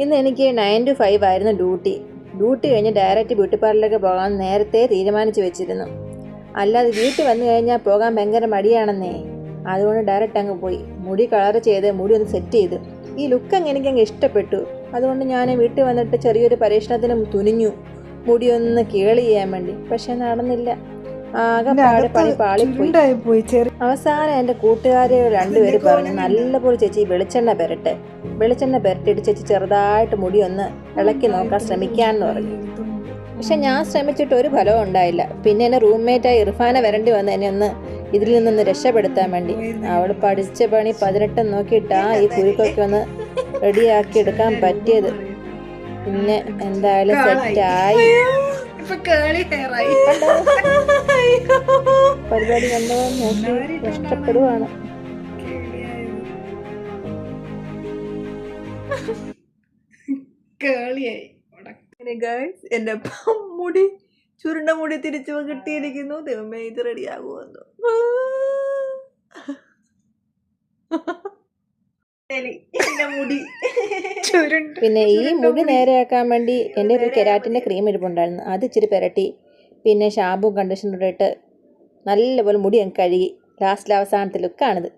ഇന്ന് എനിക്ക് 9 to 5 ആയിരുന്നു ഡ്യൂട്ടി കഴിഞ്ഞ് ഡയറക്റ്റ് ബ്യൂട്ടി പാർലറിലേക്ക് പോകാൻ നേരത്തെ തീരുമാനിച്ചു വെച്ചിരുന്നു. അല്ലാതെ വീട്ടിൽ വന്നു കഴിഞ്ഞാൽ പോകാൻ ഭയങ്കര മടിയാണെന്നേ. അതുകൊണ്ട് ഡയറക്റ്റ് അങ്ങ് പോയി മുടി കളർ ചെയ്ത് മുടി ഒന്ന് സെറ്റ് ചെയ്തു. ഈ ലുക്ക് എനിക്കങ്ങ് ഇഷ്ടപ്പെട്ടു. അതുകൊണ്ട് ഞാൻ വീട്ടിൽ വന്നിട്ട് ചെറിയൊരു പരീക്ഷണത്തിന് തുനിഞ്ഞു, മുടി ഒന്ന് കേളി ചെയ്യാൻ വേണ്ടി. പക്ഷെ നടന്നില്ല. ആകെപ്പാട് പണി പാളിപ്പോയി. അവസാനം എൻ്റെ കൂട്ടുകാരെ രണ്ടുപേര് പറഞ്ഞു, നല്ലപോലെ ചേച്ചി വെളിച്ചെണ്ണ പെരട്ടിട്ട് ചേച്ചി ചെറുതായിട്ട് മുടി ഒന്ന് ഇളക്കി നോക്കാൻ ശ്രമിക്കാമെന്ന് പറഞ്ഞു. പക്ഷെ ഞാൻ ശ്രമിച്ചിട്ട് ഒരു ഫലവും ഉണ്ടായില്ല. പിന്നെ എന്നെ റൂംമേറ്റായി ഇർഫാന വരേണ്ടി വന്ന് എന്നെ ഒന്ന് ഇതിൽ നിന്നൊന്ന് രക്ഷപ്പെടുത്താൻ വേണ്ടി. അവൾ പഠിച്ച പണി 18 നോക്കിയിട്ടാ ഈ കുരുക്കൊക്കെ ഒന്ന് റെഡിയാക്കി എടുക്കാൻ പറ്റിയത്. പിന്നെ എന്തായാലും സെറ്റായി. പരിപാടി കണ്ടോ നോക്കി ഇഷ്ടപ്പെടുവാണ്. എന്റെ മുടി ചുരുണ്ട മുടി തിരിച്ചു കിട്ടിയിരിക്കുന്നു. ദൈവമേ, ഇത് റെഡിയാകുമെന്നു. പിന്നെ ഈ മുടി നേരെയാക്കാൻ വേണ്ടി എൻ്റെ ഒരു കെരാറ്റിൻ്റെ ക്രീം ഇരിപ്പുണ്ടായിരുന്നു. അത് ഇച്ചിരി പെരട്ടി പിന്നെ ഷാമ്പൂ കണ്ടീഷണർ ഇട്ട് നല്ലപോലെ മുടി കഴുകി അവസാനത്തെ ലുക്കാണിത്.